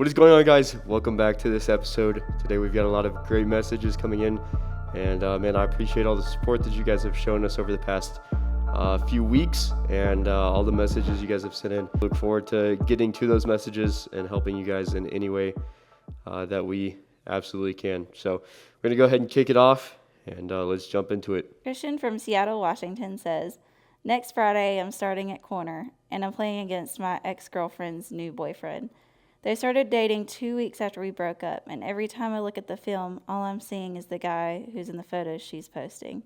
What is going on, guys? Welcome back to this episode. Today we've got a lot of great messages coming in, and man, I appreciate all the support that you guys have shown us over the past few weeks, and all the messages you guys have sent in. Look forward to getting to those messages and helping you guys in any way that we absolutely can. So we're gonna go ahead and kick it off, and let's jump into it. Christian from Seattle, Washington says, "Next Friday, I'm starting at corner, and I'm playing against my ex-girlfriend's new boyfriend. They started dating 2 weeks after we broke up, and every time I look at the film, all I'm seeing is the guy who's in the photos she's posting.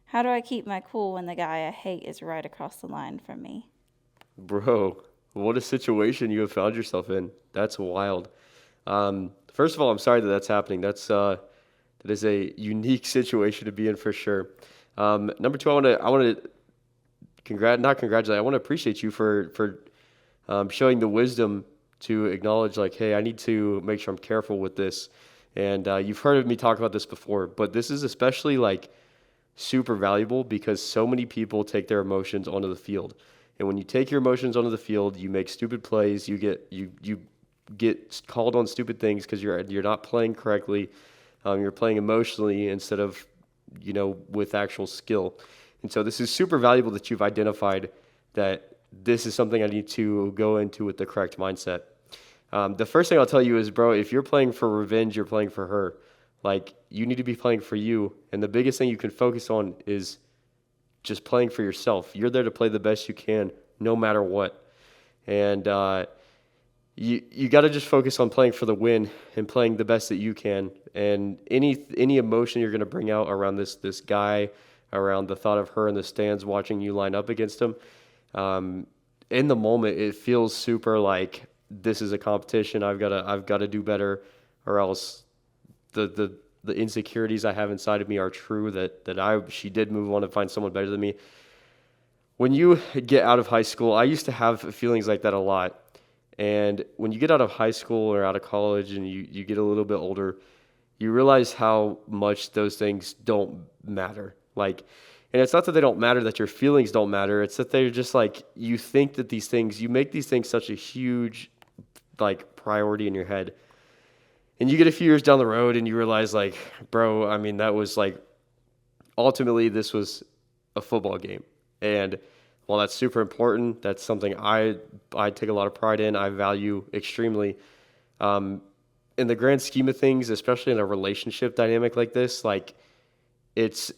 How do I keep my cool when the guy I hate is right across the line from me?" Bro, what a situation you have found yourself in. That's wild. First of all, I'm sorry that that's happening. That is a unique situation to be in for sure. Number two, I want to not congratulate. I want to appreciate you for showing the wisdom to acknowledge, like, hey, I need to make sure I'm careful with this. And you've heard me talk about this before, but this is especially like super valuable because so many people take their emotions onto the field. And when you take your emotions onto the field, you make stupid plays. You get called on stupid things because you're not playing correctly. You're playing emotionally instead of with actual skill. And so this is super valuable that you've identified that this is something I need to go into with the correct mindset. The first thing I'll tell you is, bro, if you're playing for revenge, you're playing for her. Like, you need to be playing for you. And the biggest thing you can focus on is just playing for yourself. You're there to play the best you can, no matter what. And you got to just focus on playing for the win and playing the best that you can. And any emotion you're going to bring out around this guy, around the thought of her in the stands watching you line up against him, in the moment it feels super like this is a competition. I've got to do better, or else the insecurities I have inside of me are true that she did move on to find someone better than me. When you get out of high school, I used to have feelings like that a lot. And when you get out of high school or out of college and you get a little bit older, you realize how much those things don't matter. Like, and it's not that they don't matter, that your feelings don't matter. It's that they're just like, you think that you make these things such a huge like priority in your head. And you get a few years down the road and you realize, like, bro, I mean, that was like, ultimately this was a football game. And while that's super important, that's something I take a lot of pride in, I value extremely. In the grand scheme of things, especially in a relationship dynamic like this, like, it's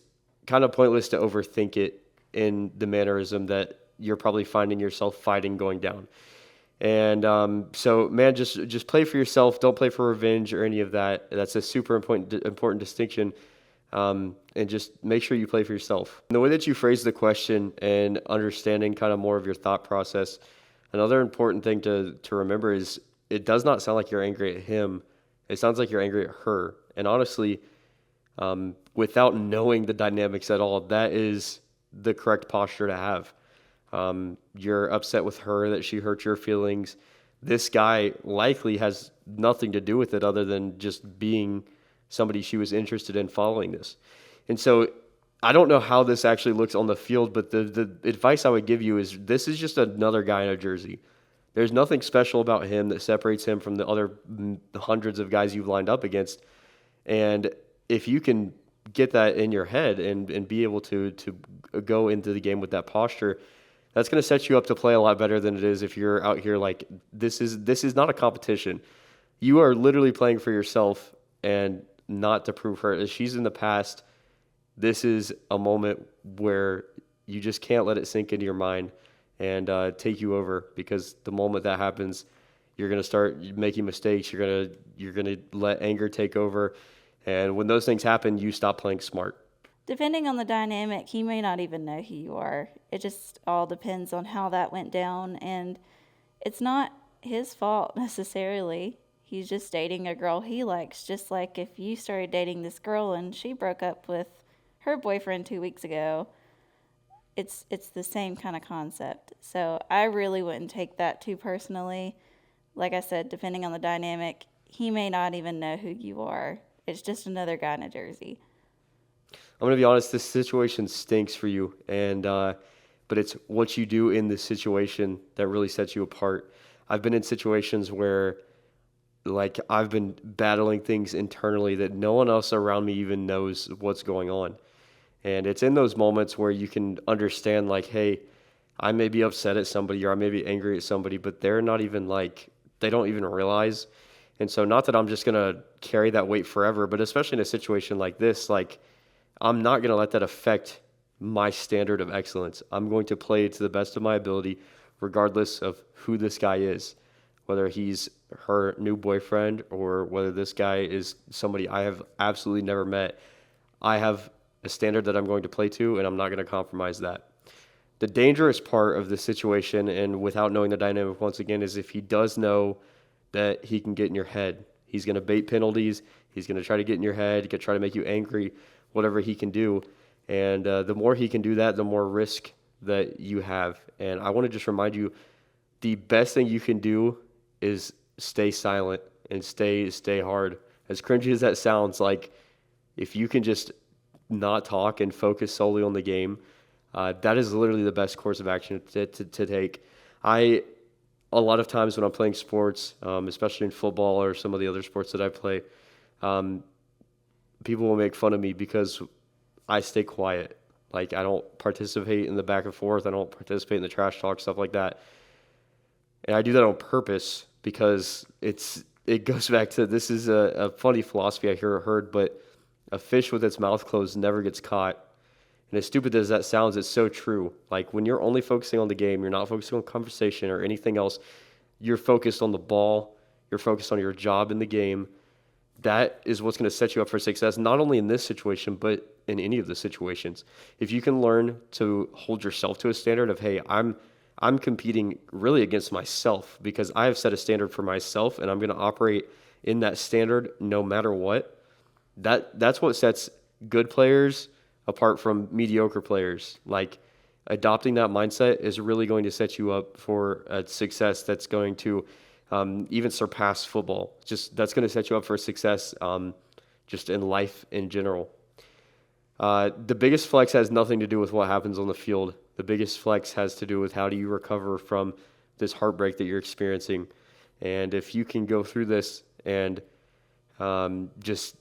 kind of pointless to overthink it in the mannerism that you're probably finding yourself fighting going down. And so, man, just play for yourself. Don't play for revenge or any of that. That's a super important distinction. And just make sure you play for yourself. And the way that you phrase the question and understanding kind of more of your thought process, another important thing to remember is it does not sound like you're angry at him. It sounds like you're angry at her. And honestly, without knowing the dynamics at all, that is the correct posture to have. You're upset with her that she hurt your feelings. This guy likely has nothing to do with it other than just being somebody she was interested in following this. And so I don't know how this actually looks on the field, but the advice I would give you is this is just another guy in a jersey. There's nothing special about him that separates him from the other hundreds of guys you've lined up against. And if you can get that in your head and be able to go into the game with that posture, that's going to set you up to play a lot better than it is if you're out here like, this is not a competition. You are literally playing for yourself and not to prove her. As she's in the past, this is a moment where you just can't let it sink into your mind and take you over, because the moment that happens, you're going to start making mistakes. You're going to let anger take over. And when those things happen, you stop playing smart. Depending on the dynamic, he may not even know who you are. It just all depends on how that went down, and it's not his fault necessarily. He's just dating a girl he likes, just like if you started dating this girl and she broke up with her boyfriend 2 weeks ago. It's the same kind of concept. So I really wouldn't take that too personally. Like I said, depending on the dynamic, he may not even know who you are. It's just another guy in a jersey. I'm going to be honest, this situation stinks for you, but it's what you do in this situation that really sets you apart. I've been in situations where like I've been battling things internally that no one else around me even knows what's going on. And it's in those moments where you can understand, like, hey, I may be upset at somebody or I may be angry at somebody, but they're not even like, they don't even realize. And so, not that I'm just going to carry that weight forever, but especially in a situation like this, like, I'm not going to let that affect my standard of excellence. I'm going to play to the best of my ability, regardless of who this guy is, whether he's her new boyfriend or whether this guy is somebody I have absolutely never met. I have a standard that I'm going to play to, and I'm not going to compromise that. The dangerous part of the situation, and without knowing the dynamic once again, is if he does know that he can get in your head. He's going to bait penalties. He's going to try to get in your head, try to make you angry, whatever he can do. And the more he can do that, the more risk that you have. And I want to just remind you, the best thing you can do is stay silent and stay hard. As cringy as that sounds, like if you can just not talk and focus solely on the game, that is literally the best course of action to take. A lot of times when I'm playing sports, especially in football or some of the other sports that I play, people will make fun of me because I stay quiet. Like, I don't participate in the back and forth. I don't participate in the trash talk, stuff like that. And I do that on purpose because it goes back to, this is a funny philosophy I heard, but a fish with its mouth closed never gets caught. And as stupid as that sounds, it's so true. Like, when you're only focusing on the game, you're not focusing on conversation or anything else. You're focused on the ball. You're focused on your job in the game. That is what's going to set you up for success, not only in this situation, but in any of the situations. If you can learn to hold yourself to a standard of, hey, I'm competing really against myself because I have set a standard for myself and I'm going to operate in that standard no matter what. That's what sets good players apart from mediocre players. Like, adopting that mindset is really going to set you up for a success that's going to even surpass football. That's going to set you up for success just in life in general. The biggest flex has nothing to do with what happens on the field. The biggest flex has to do with how do you recover from this heartbreak that you're experiencing. And if you can go through this and just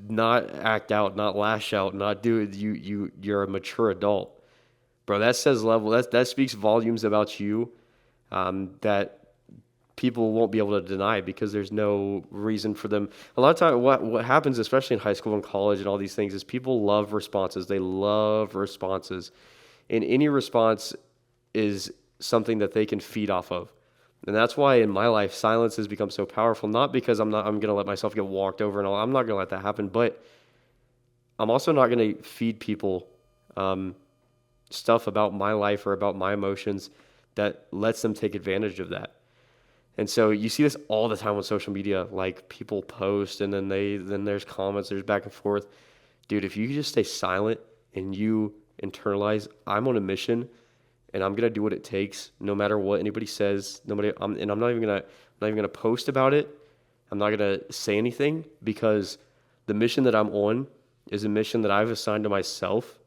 not act out, not lash out, not do it, you're a mature adult, bro. That says level. That speaks volumes about you that people won't be able to deny because there's no reason for them. A lot of time, what happens, especially in high school and college and all these things, is people love responses. They love responses, and any response is something that they can feed off of. And that's why in my life, silence has become so powerful. Not because I'm going to let myself get walked over and all. I'm not going to let that happen. But I'm also not going to feed people stuff about my life or about my emotions that lets them take advantage of that. And so you see this all the time on social media. Like, people post and then there's comments, there's back and forth. Dude, if you just stay silent and you internalize, I'm on a mission and I'm gonna do what it takes, no matter what anybody says. I'm not even gonna post about it. I'm not gonna say anything because the mission that I'm on is a mission that I've assigned to myself,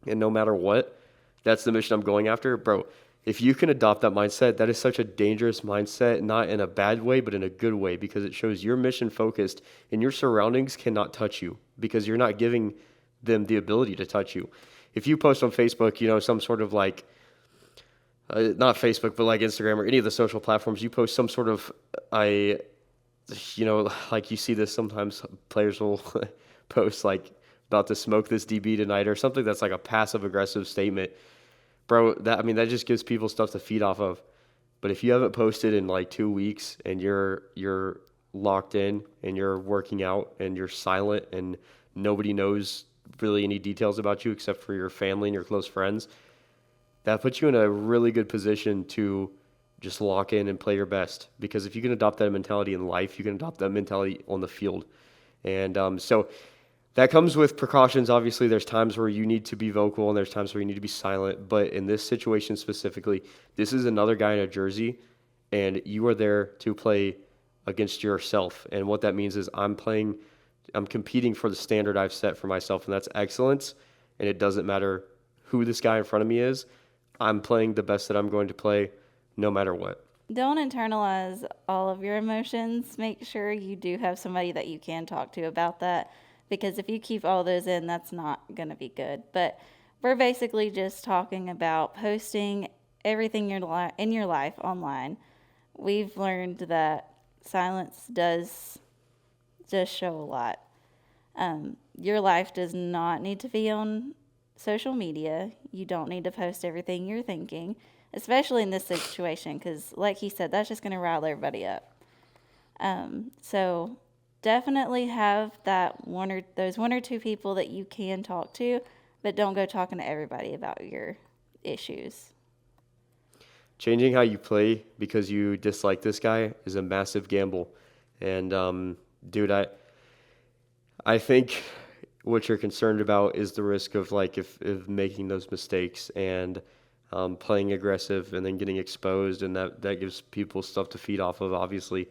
and no matter what, that's the mission I'm going after, bro. If you can adopt that mindset, that is such a dangerous mindset, not in a bad way, but in a good way, because it shows you're mission focused and your surroundings cannot touch you because you're not giving them the ability to touch you. If you post on Facebook, some sort of like, not Facebook, but like Instagram or any of the social platforms, you post some sort of, like you see this sometimes, players will post like about to smoke this DB tonight or something that's like a passive aggressive statement. Bro, that just gives people stuff to feed off of. But if you haven't posted in like 2 weeks and you're locked in and you're working out and you're silent and nobody knows really any details about you except for your family and your close friends, that puts you in a really good position to just lock in and play your best. Because if you can adopt that mentality in life, you can adopt that mentality on the field. And so that comes with precautions. Obviously, there's times where you need to be vocal and there's times where you need to be silent. But in this situation specifically, this is another guy in a jersey, and you are there to play against yourself. And what that means is I'm competing for the standard I've set for myself, and that's excellence. And it doesn't matter who this guy in front of me is. I'm playing the best that I'm going to play no matter what. Don't internalize all of your emotions. Make sure you do have somebody that you can talk to about that, because if you keep all those in, that's not going to be good. But we're basically just talking about posting everything in your life online. We've learned that silence does just show a lot. Your life does not need to be on social media. You don't need to post everything you're thinking, especially in this situation, because, like he said, that's just going to rile everybody up. So definitely have those one or two people that you can talk to, but don't go talking to everybody about your issues. Changing how you play because you dislike this guy is a massive gamble. And dude, I think what you're concerned about is the risk of like if making those mistakes and playing aggressive and then getting exposed, and that gives people stuff to feed off of, obviously.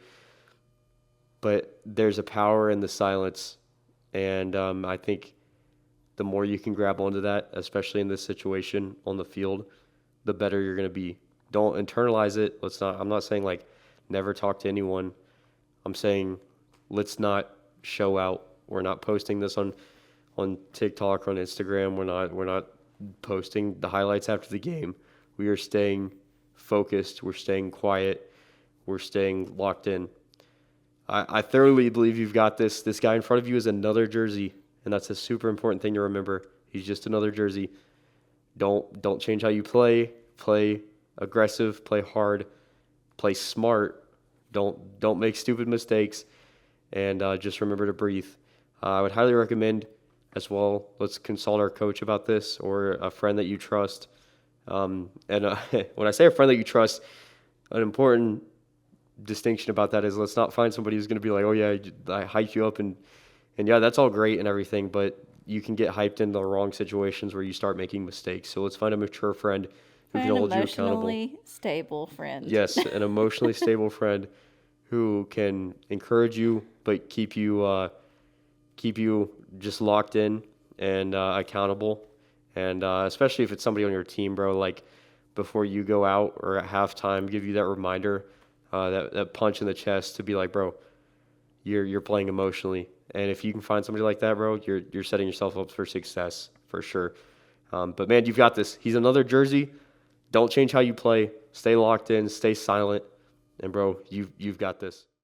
But there's a power in the silence, and I think the more you can grab onto that, especially in this situation on the field, the better you're going to be. Don't internalize it. I'm not saying like never talk to anyone. I'm saying let's not show out. We're not posting this on TikTok or on Instagram. We're not posting the highlights after the game. We are staying focused. We're staying quiet. We're staying locked in. I thoroughly believe you've got this. This guy in front of you is another jersey, and that's a super important thing to remember. He's just another jersey. Don't change how you play. Play aggressive. Play hard. Play smart. Don't make stupid mistakes, and just remember to breathe. I would highly recommend as well. Let's consult our coach about this, or a friend that you trust. And when I say a friend that you trust, an important distinction about that is let's not find somebody who's going to be like, oh yeah, I hype you up and yeah, that's all great and everything, but you can get hyped into the wrong situations where you start making mistakes. So let's find a mature friend who can An hold you accountable. emotionally stable friend. Yes, an emotionally stable friend who can encourage you but keep you just locked in and accountable. And especially if it's somebody on your team, bro, like before you go out or at halftime, give you that reminder, that punch in the chest to be like, bro, you're playing emotionally. And if you can find somebody like that, bro, you're setting yourself up for success for sure. But man, you've got this. He's another jersey. Don't change how you play. Stay locked in. Stay silent. And bro, you've got this.